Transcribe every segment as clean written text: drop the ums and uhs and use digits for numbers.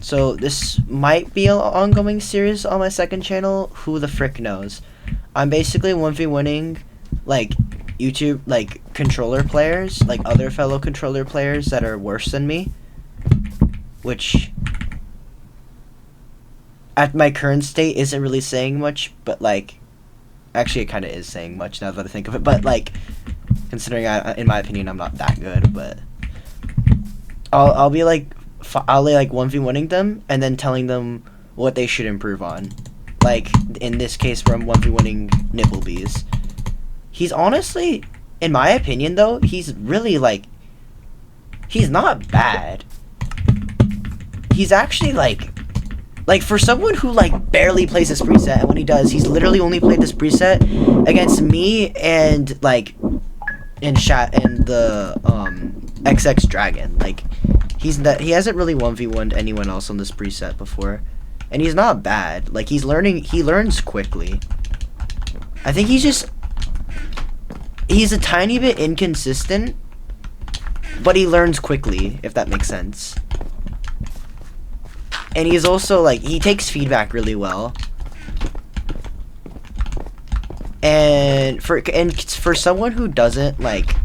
So this might be an ongoing series on my second channel. Who the frick knows? I'm basically 1v1ing like YouTube like controller players, like other fellow controller players that are worse than me, which at my current state isn't really saying much, but like actually it kind of is saying much now that I think of it, but like considering in my opinion I'm not that good, but I'll be like I'll be like 1v1ing them and then telling them what they should improve on. Like in this case where I'm 1v1ing Nipplebees. He's honestly, in my opinion though, he's really like, he's not bad. He's actually like for someone who like barely plays this preset, and when he does, he's literally only played this preset against me and like in the XX Dragon. Like he hasn't really 1v1'd anyone else on this preset before, and he's not bad. Like he learns quickly. I think he's a tiny bit inconsistent, but he learns quickly, if that makes sense. And he's also like, he takes feedback really well. And for someone who doesn't like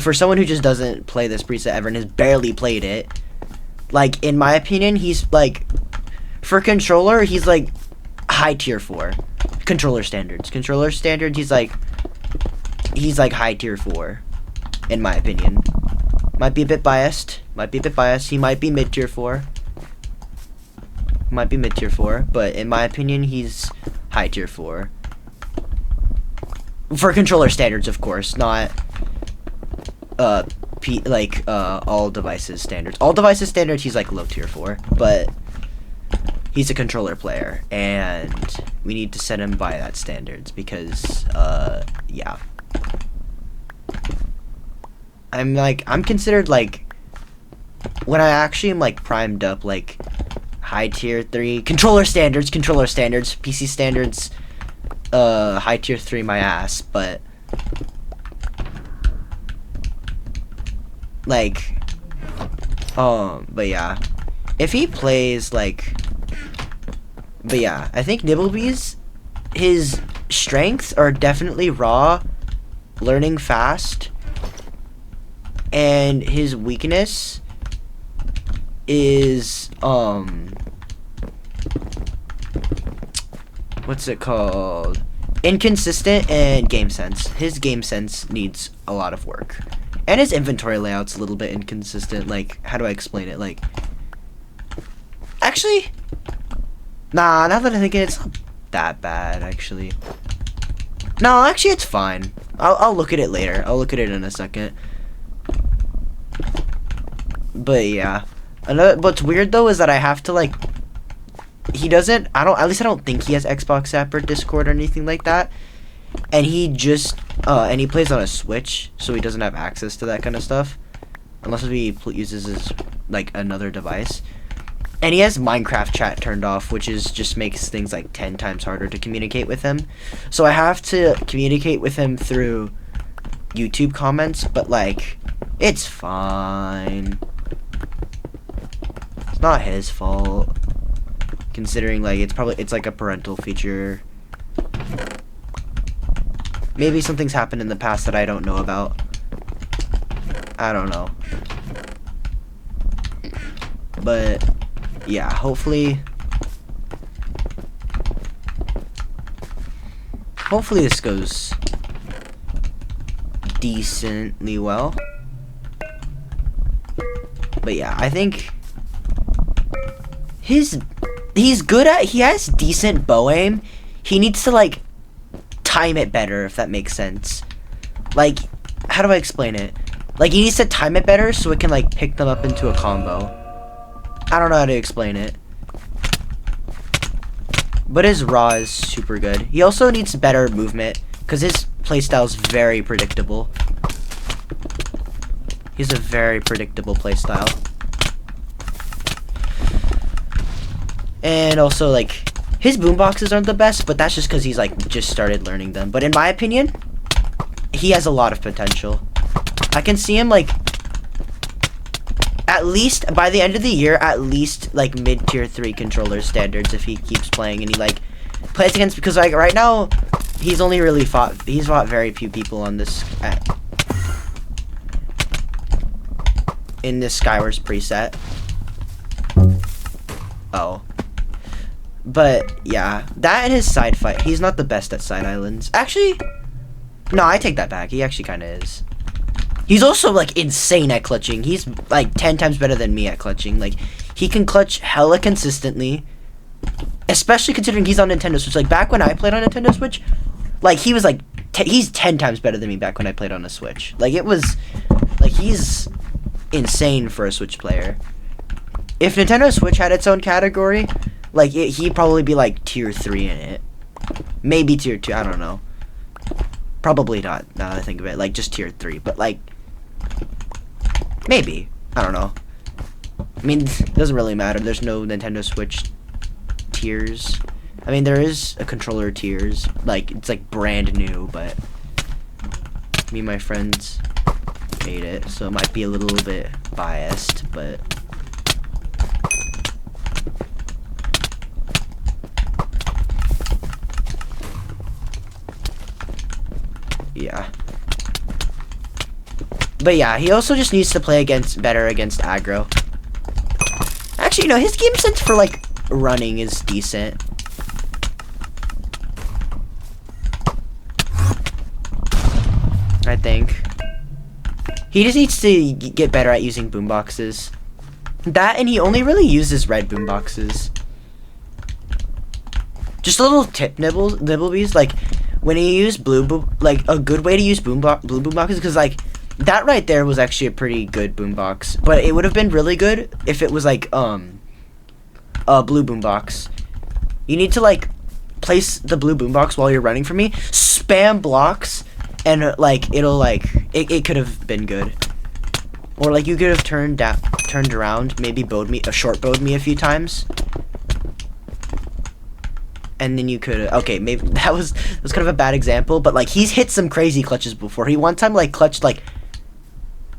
for someone who just doesn't play this preset ever and has barely played it, like in my opinion, he's like, for controller, he's like high tier 4. Controller standards, he's like high tier 4, in my opinion. Might be a bit biased. He might be mid tier 4. But in my opinion, he's high tier 4. For controller standards, of course, not all devices standards. All devices standards, he's like low tier 4, but he's a controller player, and we need to set him by that standards because, yeah. I'm considered, like, when I actually am, like, primed up, like, high tier 3, controller standards, PC standards, high tier 3 my ass, but, like, but yeah. If he plays, like, but yeah, I think Nibblebees, his strengths are definitely raw, learning fast, and his weakness is what's it called? Inconsistent and game sense. His game sense needs a lot of work. And his inventory layout's a little bit inconsistent. Like, how do I explain it? Like, actually, nah, now that I think it's not that bad, actually. No, actually, it's fine. I'll look at it later. I'll look at it in a second. But yeah, what's weird though is that I have to like, at least I don't think he has Xbox app or Discord or anything like that, and he just and he plays on a Switch, so he doesn't have access to that kind of stuff unless he uses his like another device. And he has Minecraft chat turned off, which just makes things like 10 times harder to communicate with him. So I have to communicate with him through YouTube comments, but like, it's fine. It's not his fault, considering like it's like a parental feature. Maybe something's happened in the past that I don't know about. I don't know. But yeah, hopefully this goes decently well. But yeah, I think he has decent bow aim. He needs to like time it better, if that makes sense. Like, how do I explain it? Like, he needs to time it better so it can like pick them up into a combo. I don't know how to explain it. But his raw is super good. He also needs better movement, because his playstyle is very predictable. He's a very predictable playstyle. And also, like, his boomboxes aren't the best, but that's just because he's, like, just started learning them. But in my opinion, he has a lot of potential. I can see him, like, at least by the end of the year, at least like mid tier 3 controller standards if he keeps playing and he like plays against, because like right now he's fought very few people on this in this Skywars preset. Oh. But yeah, that and his side fight. He's not the best at side islands. Actually, no, I take that back. He actually kind of is. He's also like insane at clutching. He's like 10 times better than me at clutching. Like he can clutch hella consistently, especially considering he's on Nintendo Switch. Like back when I played on Nintendo Switch, like he was like he's 10 times better than me back when I played on a Switch. Like it was like he's insane for a Switch player. If Nintendo Switch had its own category, like he'd probably be like tier 3 in it. Maybe tier 2, I don't know. Probably not, now that I think of it. Like just tier 3, but like maybe. I don't know. I mean, it doesn't really matter. There's no Nintendo Switch tiers. I mean, there is a controller tiers. Like, it's like brand new, but me and my friends made it, so it might be a little bit biased, but yeah. But yeah, he also just needs to play better against aggro. Actually, you know, his game sense for like running is decent. I think. He just needs to get better at using boomboxes. That, and he only really uses red boomboxes. Just a little tip nibblebees, like when you use like a good way to use blue boomboxes, because like that right there was actually a pretty good boombox, but it would have been really good if it was like a blue boombox. You need to like place the blue boombox while you're running from me, spam blocks, and like it'll like it could have been good. Or like you could have turned around, maybe short bowed me a few times. And then you could okay, maybe that was kind of a bad example, but like he's hit some crazy clutches before. He one time like clutched like,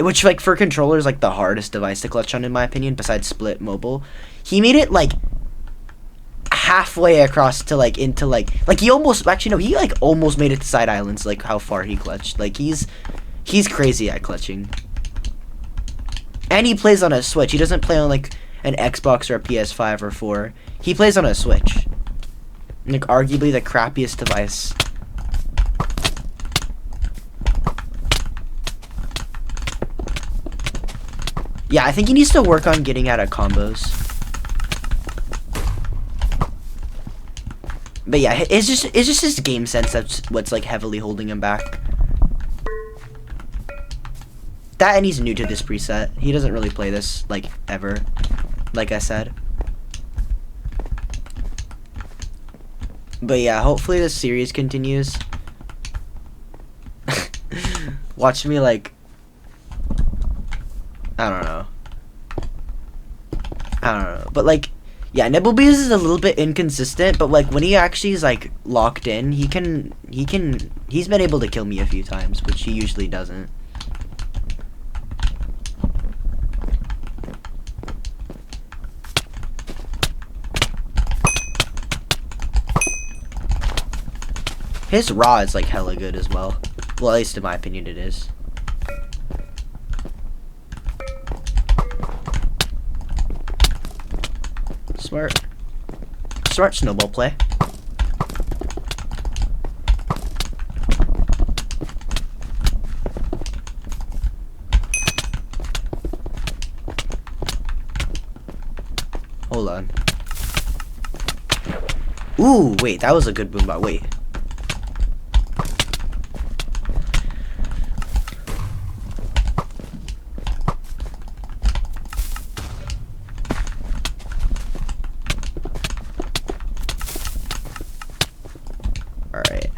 which like for controllers like the hardest device to clutch on in my opinion besides split mobile. He made it like halfway across to like into like he almost he like almost made it to side islands, like how far he clutched. Like he's crazy at clutching. And he plays on a Switch. He doesn't play on like an Xbox or a PS5 or 4. He plays on a Switch. Like arguably the crappiest device. Yeah, I think he needs to work on getting out of combos. But yeah, it's just his game sense that's what's like heavily holding him back. That, and he's new to this preset. He doesn't really play this like ever, like I said. But yeah, hopefully this series continues. Watch me like, I don't know, but like, yeah, Nibblebees is a little bit inconsistent, but like when he actually is like locked in, he's been able to kill me a few times, which he usually doesn't. His raw is like hella good as well. Well, at least in my opinion it is. Smart snowball play. Hold on. Ooh, wait, that was a good boombot. Wait. Alright.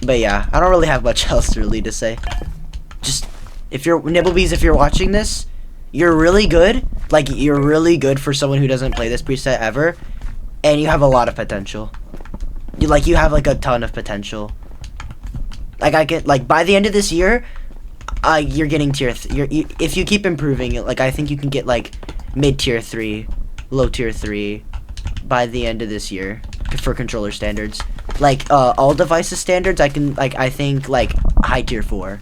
But yeah, I don't really have much else really to say. Just, if you're Nibblebees, if you're watching this, you're really good. Like, you're really good for someone who doesn't play this preset ever, and you have a lot of potential. You have like a ton of potential. Like I get like by the end of this year, you're getting if you keep improving it, like I think you can get like mid tier 3, low tier 3 by the end of this year for controller standards. Like all devices standards, I think like high tier 4.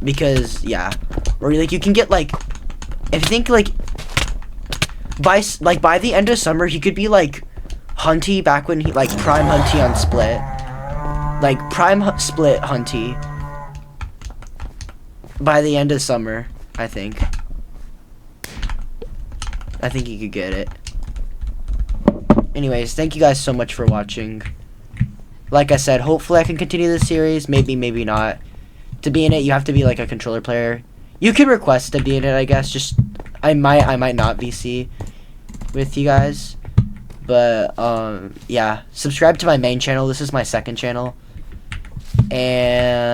Because yeah, or like you can get like, if you think like by the end of summer he could be like Hunty back when he like prime Hunty on Split, like prime Split Hunty by the end of summer. I think you could get it. Anyways, thank you guys so much for watching. Like I said, hopefully I can continue this series. Maybe not. To be in it, you have to be like a controller player. You can request to be in it, I guess. Just I might not VC with you guys, but yeah. Subscribe to my main channel. This is my second channel, and